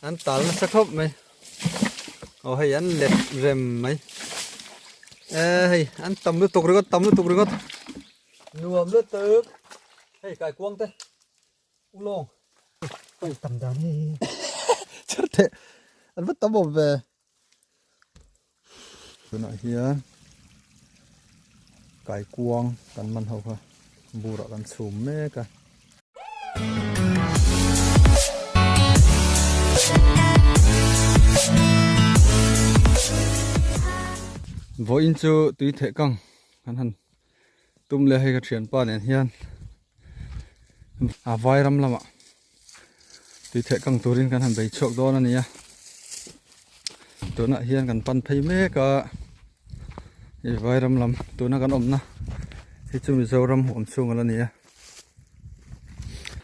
anh tал nó sắc khóc mày hay anh lẹt rèm mày hay anh tầm nước tục rồi nuông nước tước hay cài quăng thế u lông phải tầm đàn đi chết thế anh vứt tấm bột về tụi nó hiền cài quăng cần man hậu ha bù đỏ cần sùm mê cả vô in chu tùy thể căng hắn tum le hay cái chuyện pa này hiền vai ram lắm ạ tùy thể căng turin kan han bay chok do na nia tu na hiền kan pan phei me ka vai ram lam tu na kan om na hi chu mi zo ram om chung ala nia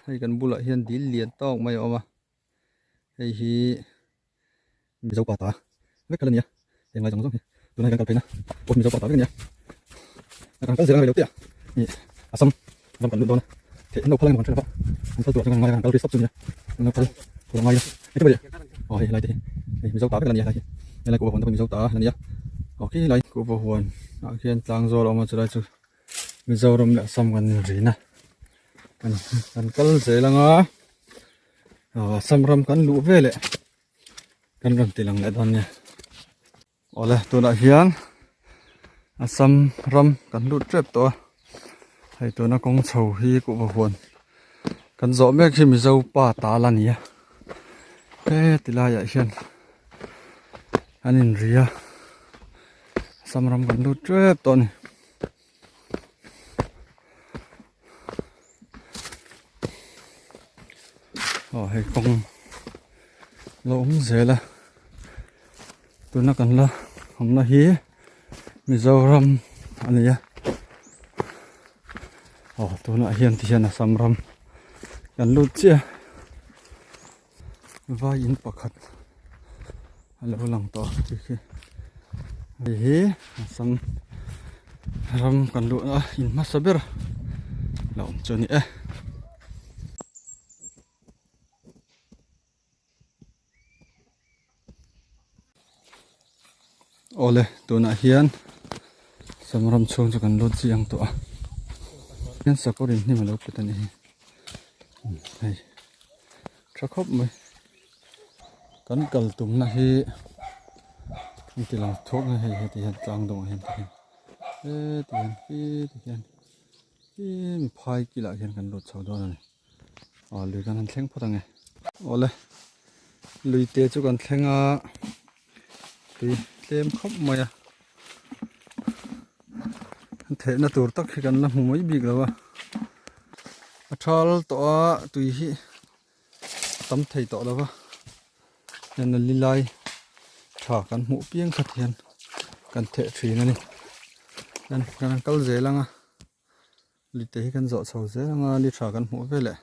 hay kan bula hiền dil lian tawk mai oma hay hi mi zo pa ta vek kala nia yang lai jong jong tu na kan kal pe na o mi zo pa ta vek nia kan kal zela mai lo tia ni asam ram kan lu do na thế nó phải làm con chơi không sao tuổi cho ngon cái sắp chung nhá nó phải của ngon nhá cái bây giờ rồi lại thì mình dâu táo cái là gì này đây là của bọn mình dâu táo là gì ok lại của bọn ở kia trang rồi mà chơi chơi mình dâu rồi đã xong gần gì nè gần cân dễ là ngó xong ram cân lũ về lại cân gần tỷ lăng lại đòn nha ở đây tôi đã hiến xong ram cân lũ trép to hay tôi nó cũng sầu hi của bà huồn cần rõ mấy khi mình dâu ba tá là nhỉ thế thì là vậy hiền anh nhìn ria sam ram cần đốt chết to này hay không lỗ dễ là tôi nó cần là không là hí mình dâu ram anh nhỉ tôi nói hiền thì hiền là sam ram gần lụt chia vai in bạc hạt lâu lòng to thì khi sam ram gần lụt in mắt sabir lòng cho nhẹ ole tôi nói hiền sam ram chung cho gần lụt gì ang to nhân sắc có đến nhưng mà lâu cái này này chắc khóc mới cắn cờ tùng này thì là thuốc hay thì hiện trang đồng hiện thì hiện cái phai kia lại hiện cần lột sầu đó này lưỡi cần thanh phát này ole lưỡi tê cho cần thanh thì tem khóc mày thế nó tụt tắc khi cần nó không mấy bị rồi thal to tùy hi tấm thầy to đó nên là li lai thả cần mũ pieng khát hiền cần thể thủy này nên cần câu dễ lăng li tế cần dọ sầu dễ lăng li thả cần mũ về lại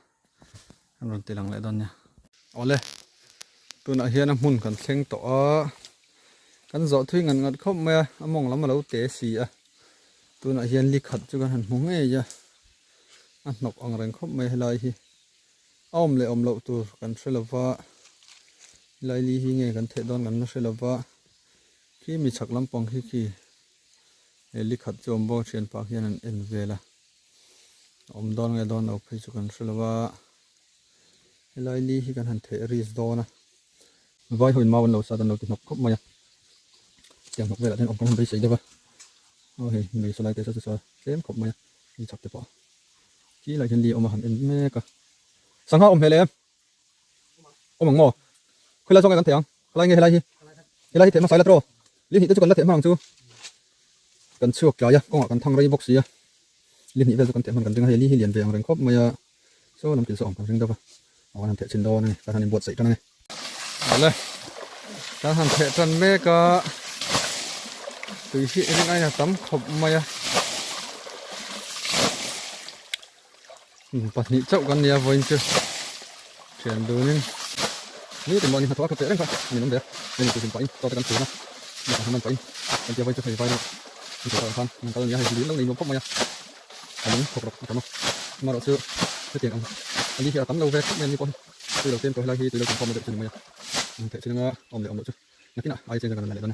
rồi tê lăng lại đòn nha ole tôi nói hiền là muốn cần xanh to cần dọ thuy ngần ngật khóc mẹ mong lắm mà đâu tế xì tôi nói hiền li khát cho cần hẳn muốn nghe chứ anh nộp ông rèn khóc mày lại hi om lậu tu cần sẽ là vợ lại li hi nghe cần thể đón cần nó sẽ là vợ khi mình chắc lắm bằng khi li khát cho ông bao chuyện bạc hiền anh về là ông đón nghe đón ông phải cho cần sẽ là vợ lại li hi cần hẳn thể ris đó nè vai hồi mau lâu sao tao nộp nộp khóc mày chẳng nộp về lại nên ông không thấy gì đâu vậy ôi mình sẽ lại tới sao xem khóc mày đi chọc tới bỏ chỉ là chân đi ôm mà hẳn em mẹ cả sáng hôm về em ôm bằng ngô khơi lại trong cái căn thèm lại nghe lại thèm nó sai là trâu liên hệ tới cho con là thèm hàng chú cần chuộc cái ya con cần thăng ra box ya liên hệ về cho con thèm hàng cần từng hay liên hệ liền về hàng rừng khốp mà số làm tiền sổ cần rừng đâu vậy làm thèm trên đo này ta thành bột sậy cho này đây ta thành thèm chân mẹ cả từ khi anh là tắm khộp mày bật nhị chậu con nhà với chưa chuyển đồ nhưng nếu thì mọi người thoát có thể đấy không nhìn không được nên tôi tìm phải cho cái thứ này mình phải anh chơi với cho thầy vai đâu thì phải con mình có nhà hay gì lúc này nó không mày à đúng thuộc rồi mà đó chưa cái tiền ông anh đi tắm lâu về nên như con từ đầu tiên tôi là khi từ đầu cũng không được tiền mày thể chơi nó ôm để ôm được chứ nó tí nào ai chơi gần này luôn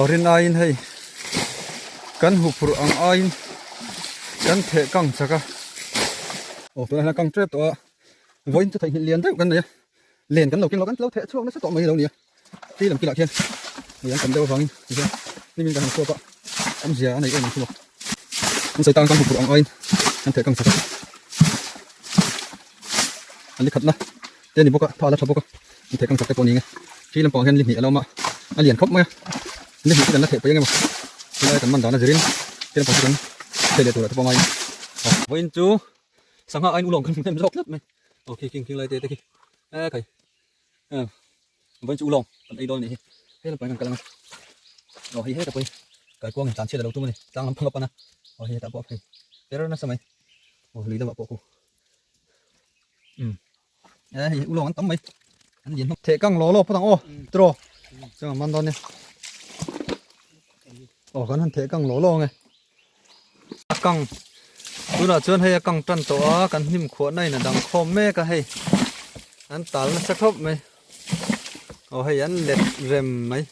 rin ain hay kan hupur ang ain kan thể căng chắc à tụi này là căng trép tụi với tôi thấy liền đấy kan này liền kan đầu tiên nó kan lâu thể chuông nó sẽ tọt mấy đâu nè tí làm kia lại thiên người cầm đâu vắngนี่มีการทำตัวก็ทำเสียอะไรก็มันชั่วมันใส่ตังกันผูกเอาไว้นั่นเถอะกังสักอันนี้ขัดนะเดี๋ยวนี้พวกก็ทอดแล้วชอบพวกก็มันเถอะกังสักแต่ตัวนี้ไงที่ลำปองเห็นลิ้นหีเรามาเหรียญครบไหมลิ้นหีกันนั่นเถอะไปยังไงบ้างที่ได้กันมันด่าน่าจะเรียนที่ลำปองกันเฉลี่ยตัวละตัวประมาณวันจูสังหารไอ้อุหลงกันเป็นรอบนัดไหมโอเคกินอะไรเตะกินใครวันจูอุหลงไอ้โดนนี่ที่ลำปองกันกำลังhay hết rồi cái quang chán chết là đầu tung này đang làm phăng na hay tạo bọc hay thế đó nó sao mày lý do bọc cô đấy u lông ăn tắm mày ăn gì không thể căng ló phát thằng ô trò cho mà ăn đòn nè cái hắn thể căng ló này căng tôi là chuyên hay căng trần tổ cái hiểm khuẩn này là đang khom mê cái hay ăn tál nó sắc thấp mày hay ăn lẹt rèm mày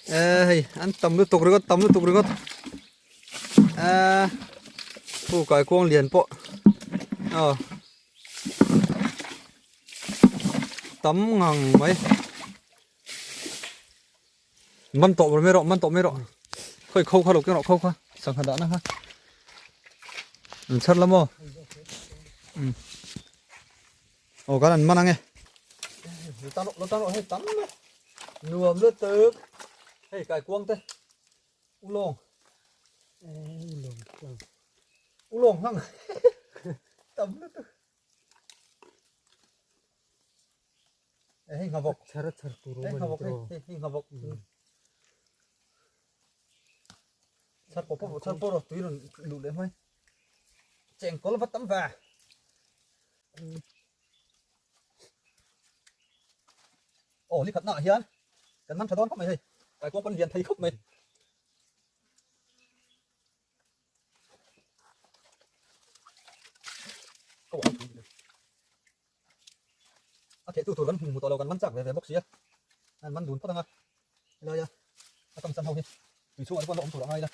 hey ăn tầm nước tục rồi phụ cái quang liền bộ tắm ngang mấy măn tổ mới rọ khơi khâu khâu cái nọ khâu qua sang hạt đá nữa ha chất lắm không cái này măn ăn nghe tao nọ hay tắm nuông nước tước hey cái quang thế u lông hăng tắm nước hey ngọc bọc hey ngọc bọc hey ngọc bọc sát bộ rồi túi rồi đủ đấy thôi chèn có là vắt tắm và đi khẩn nọ hiền cần năm cho đón không mày cái con liền thấy khóc mày thể tụt vẫn một tàu gần bắn chặt về bốc xía ăn bắn đùn phát tăng đây à cầm sân hậu đi vì số con động thủ ai đây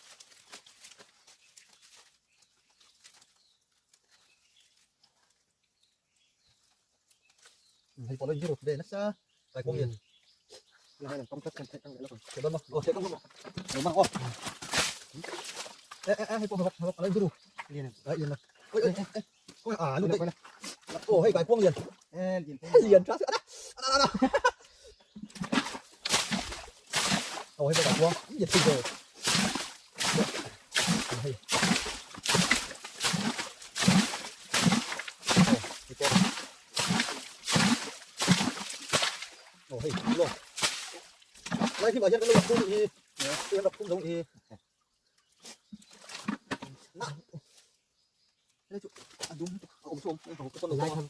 hay có lên để nó xa cái con liền này là công tác cần phải tăng nữa rồi thế đâu mà thế không đâu mà hay con học ở đây đủ liền đấy liền rồi ôi luôn đấy hay cái quang liền liền chát hay cái quang nhiệt tình rồi hay luôn đây khi mà dân cái lục cung thì dân đập cung giống thì đây đúng ông xuống ông có con lái không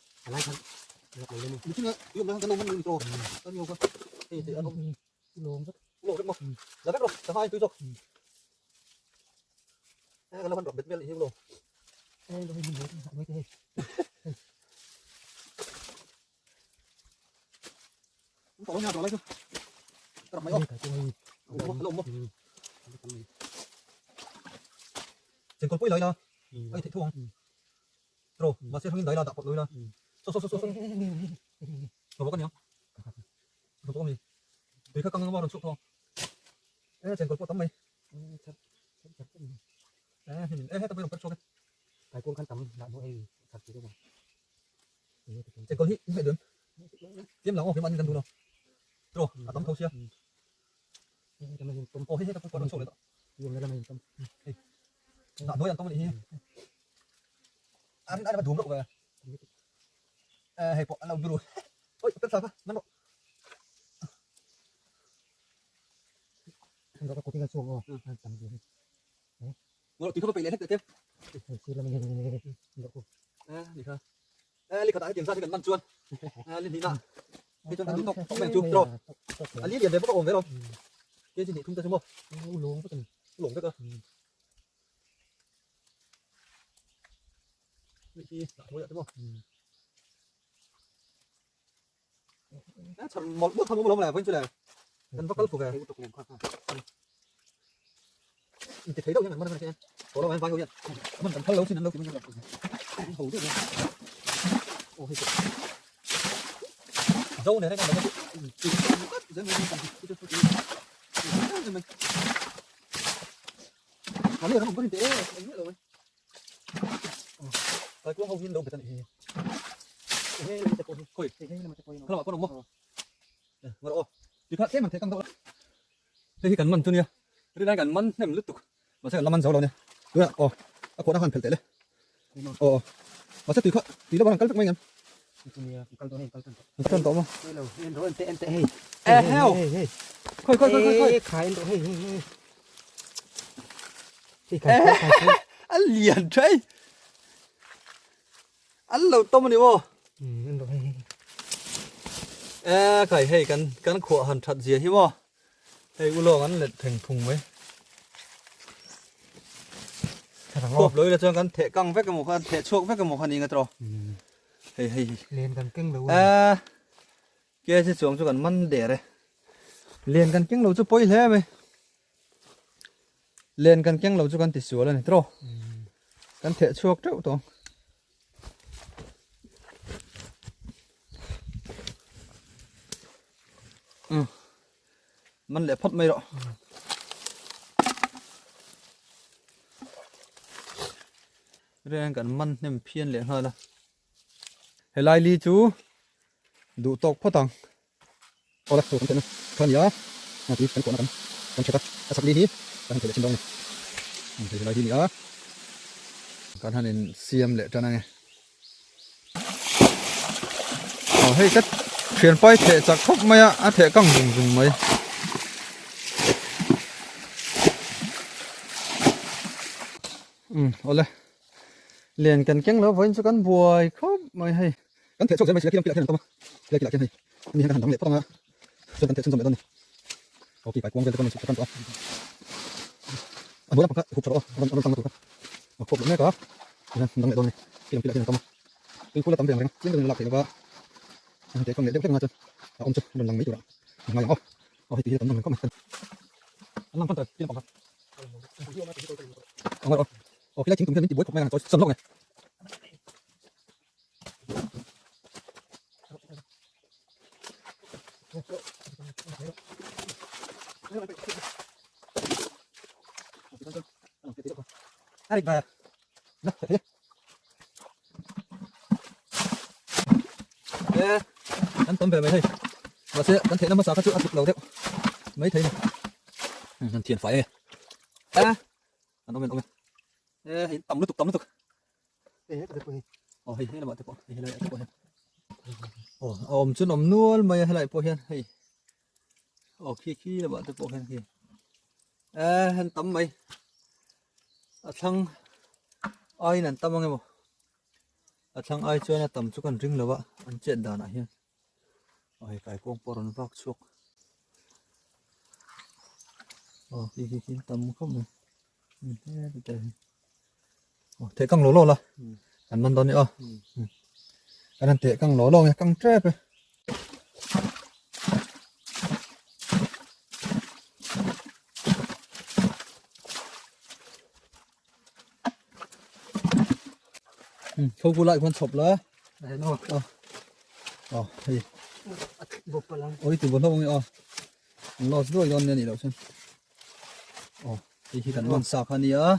chứ nữa dùng nó cái nông mình rồi có nhiều con thì ăn ông lỗ rất mỏng là rất rồi cả hai túi rồi cái nó vẫn đập biệt biệt hiu lỗ đây rồi mình mấy cái có nhà rồi lấy chưa đập mấy ông trên con quấy lấy là ai thấy thua không rồi mà sẽ không đấy là tạo cột lưới là số nó có con nhá nó có gì để các con nó bao được số không trên con tắm mày hết tao bây giờ cắt số cái con khăn tắm lại mỗi em thật chứ đâu mà trên con hít phải đứng tiêm lòng không phải ăn gần đủ đâu rồi tắm thâu xia hết tao còn số đấy dùng đây là mình tắm nọ đôi ăn tôm đi ăn mà đủ độ về hay bỏ ăn lâu đủ ôi tất sao nó độ nó có tiếng chuông không tắm gì nó tí không phải lấy hết tiếp thì là mình đi thôi đi cả tại tiền ra thì cần ăn chuôn lên tí nào đi cho nó tóc mèn chuông rồi anh biết tiền đấy bắt ổn đấy không cái gì thì không ta chúng không lủng tất cả Thì thôi đúng không? Một bước không có lông là vẫn chưa là cần bắt cất về. Mình thấy đâu nha mình xem. Có đâu em vai đâu nha. Mình cần thân lâu xin lâu thì mình làm. Hầu được. Ôi. Dâu này đây là nó liền nó không có kinh tế mình biết rồi. Rồi cũng không yên đâu phải tận thì. Thế là con khôi. Thế là mà con. Không là con đồng mốc. Đây, ngồi ô. Đi thoát thế mà thấy căng đâu. Thế thì cần mần chưa nhỉ? Đây đang cần mần thêm lứt tục. Mà sẽ là 5 mần dầu đâu nhỉ? Đúng rồi. Ồ. Cô đang hoàn phải tệ đấy. Ồ. Mà sẽ tùy thoát. Tí đó bằng cắt mấy em. Cắt to không? Đây là yên rồi em tệ hay. Ê heo. Khôi. Khai rồi hay. Anh liền đấy. Anh lẩu tôm mà đi vô. Yên rồi hay. Ê khởi hay căn khổ hẳn thật gì hiếm vô. Hay u lô anh lật thành thùng ấy. Khộp lối là cho căn thể căng vết cái một con thể chuốc vết cái một con gì ngay rồi. Hay. Lên cần kinh lâu. Kia sẽ xuống cho cần măn để đây. Liền cần kinh lâu cho bôi lẽ mày. Liền cần kinh lâu cho cần tỉ xuống lên này rồi. Cần thể chuốc trâu tổ. Măn lẽ phất mây rồi. Đây cần măn nem phiên liền hơn là. Hay lai li chú đủ tộc phát tăng. Ô là tôi không thể nữa. Còn nhớ. Thì cái cuộn nó còn chết ta. Sắp đi đi. Đang thể trên đông này. Thì lai đi nữa. Còn hắn nên xiêm lệ cho này. Hay cách chuyển bay thể chắc khóc mày á, thể căng dùng mấy. Ô là. Liền cần kén lỡ với cho con buồi khóc mày hay. Cần thể chụp ra mày kia kia không? Kia kia này. Mình đang đóng lệ phong á. Cho cần thể chân dùng này. Ok, phải quăng ra con này chụp con đó. Bố làm chụp cho nó tăng được. Chụp nữa có. Đóng lệ này. Kia kia không? Tôi cũng là tấm tiền này, chiến đường lạc thì nó để con lệ đeo cái ngay chân. Ông chụp mình làm mấy chỗ đó. Ngay không? Thì tấm mình có mặt. Anh làm con tờ, kia bằng. Ông ơi. Cái lá chính cũng thêm bối cục này là tôi sân lốc này. Đây về. Đó, thế. Anh tóm về mấy thầy. Và sẽ anh thấy nó mất sao các chữ áp lực đầu đấy. Mấy thầy này. Anh thiền phải. Anh ôm lên. Hiện tầm liên tục. Hay là bạn tiếp bộ. Hay là tiếp bộ. Ôm chút ôm nuôi mày hay lại bộ hiền. Hay. Khi là bạn tiếp bộ hiền kìa. Hắn tắm mày. Thằng ai nè tắm nghe bộ. Thằng ai chơi là tắm chút cần rinh là bạn. Anh chết đàn này hiền. Cái con poron vác chuột. Khi tắm không này. Thế căng lỗ là. Anh mần đó nữa. Anh thể căng lỗ nha, căng trép. Không vô lại con sụp lá. Đấy nó. Thì. Bột vào lắm. Ôi từ bốn không nhỉ. Nó rồi con này đâu xem. Thì khi cần mần sạc hơn nữa.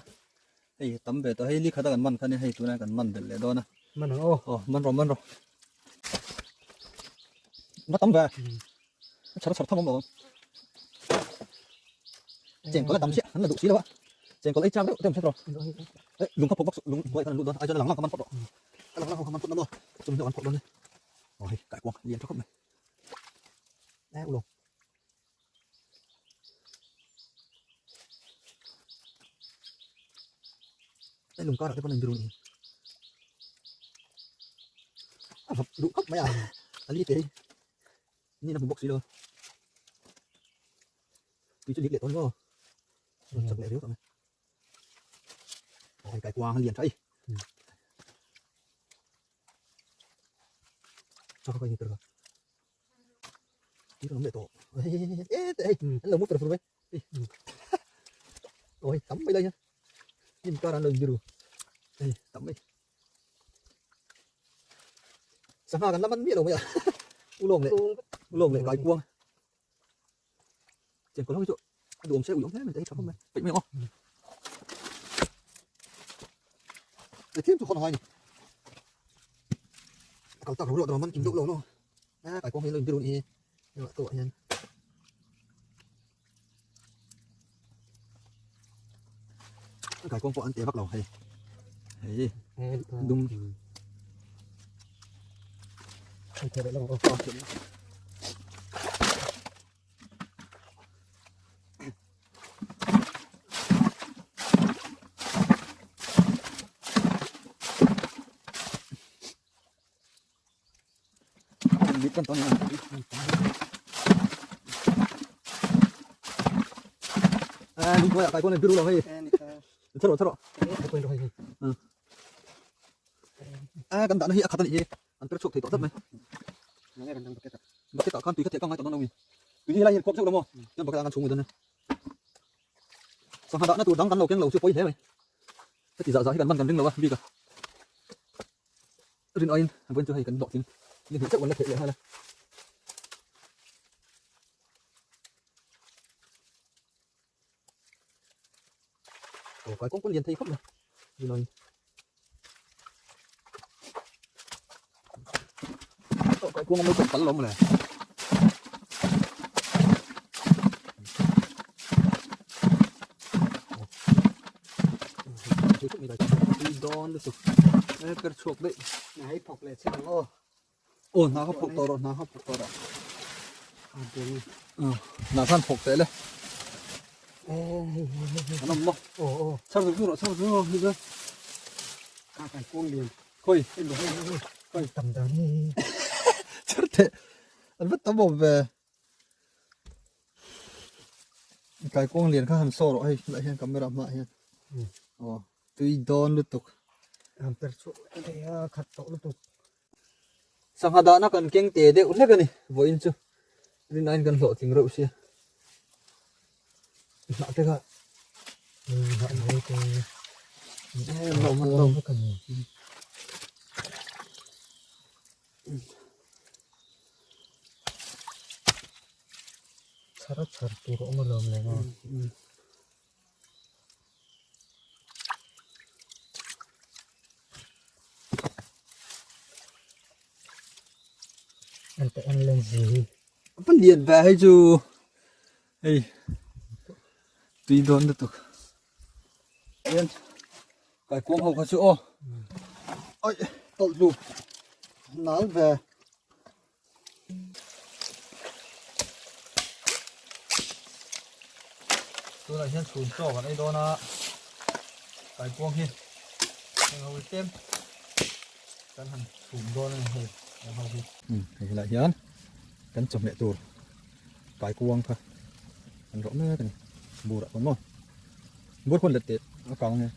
Thì tắm về tôi hay lý khá cần mần khăn hay tụi này cần mần để lấy đó nè. Mần rồi. Mần rồi. Nó tắm về. Nó sạch thông không? Chèn có là tắm chứ, hắn là đủ xí đâu ạ. Chèn có lấy trang đấy, tem chết rồi. Đấy, lùng khắp bóc lùng quay thằng lùng đó, ai cho nó lẳng lặng phút đó. Lẳng phút đó. Chúng nó ăn phút đó này. Cải quăng liền cho khóc này. Đấy lùng. Đây lùng co là cái con này đủ này. Đủ khóc mấy à? Anh đi thế.นี่นะผมบอกสิเลยพี่จะเลี้ยงเด็กตัวนี้ก็จับเลี้ยงเดี๋ยวก่อนนะไก่กวางเลี้ยงใช่ cho coi như từ tí nữa để tổ ê anh lồng mất từ đấy rồi tắm bây đây nhá nhìn qua đàn lồng chưa đủ đây tắm đi sáng nào gần năm ăn biết đâu bây giờ u lồng này cái cuông chẳng có lắm chỗ đồ sẽ uống thế mình thấy chó không này vậy mày không để thêm cho con hoài nhỉ cậu tao rồi mình chìm độ lỗ nó cái cuông hay lên chưa đủ đi nhưng mà tội nhân cái cuông vợ ăn té bắt đầu hay đúng Thôi đấy là một chuyện. biết con to này đi qua cái con này cứ đâu hay thở rồi Quên rồi. cần đạn hiện khát này ăn cái chuột thì tỏ rất mấy Nó nghe đang cái mà cái tỏ con tùy các thể con ngay tỏ nó đâu tuy nhiên là hiện cốp đâu mà nhưng mà cái ăn xuống người dân xong đạn nó tụt đắng cắn đầu cái lầu chưa quay thế mày cái chỉ dạo dạo hay cần bắn cần đứng lầu à vì cả riêng anh vẫn chưa hay cần đọ tiếng nhưng chắc vẫn là thể hiện hay là cái cũng có liền thấy khóc này gì nói cái cuông mới cắn lông này đón được cái chuột đấy này phục lại xem ô nó hấp phục to rồi nó hấp phục to rồi tiền nó san phục thế này nó mọc ô sao rồi như thế cái cuông liền coi cái đồ hay tầm đó đi chắc thế anh vứt tấm bột về cái cuông liền khác hẳn sổ rồi lại hiện camera lại hiện tuy đón liên tục làm từ chỗ để khát tổ liên tục sang hạt nó cần kiêng tê để uống hết cái này với anh chưa nên anh cần lộ tiếng rượu xia nọ thế cả nọ mấy cái lồng cái gì 사라 잘 도로 오늘 없네가 anh lên gì vẫn liền về hay chú hey tuy đón được tục yên cái cuống hộp có chỗ ôi tội lụt nói về tôi lại hiện xuống cho vào đây đó là cái cuống hiền ngồi tem cắn hàng xuống đó này hề thì lại hiền cắn chồng mẹ tù cái cuống thôi ăn rõ nữa cái này bù đã còn ngon bút con lật tết nó còn này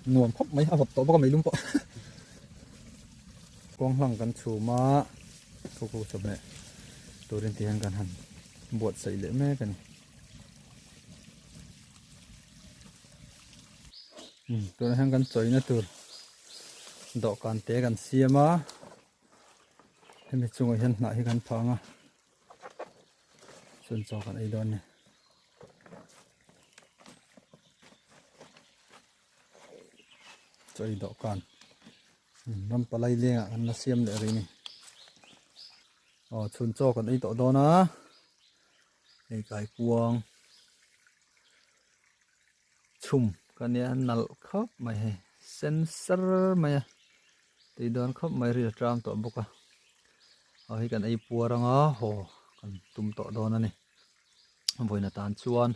nguồn khóc mấy hộp tổ có mấy lung cọ quang lăngกันชูมาcô chụp này tôi đến tiềnกันhẳn buộc sấy lễ mẹกันtôi đangกันchơi nữa tôi đọกันtéกันเสียมาให้ไม่จงเห็นหน้าให้กันพังอ่ะส่วนจอกันไอ้ดอนเนี่ยใจดอกกันน้ำปลาไหลเลี้ยงอันละเสียมเลยอะไรนี่ส่วนจอกันไอ้ต่อดอนะไอ้ไก่กวางชุ่มกันเนี่ยนัลครับไม่ให้เซนเซอร์ไม่ตีดอนครับไม่เรียดรามต่อบุกอ่ะให้กันไอ้ปัวรังโหกันตุ่มต่อดอนนั่นนี่บ่อยน่ะตานชวน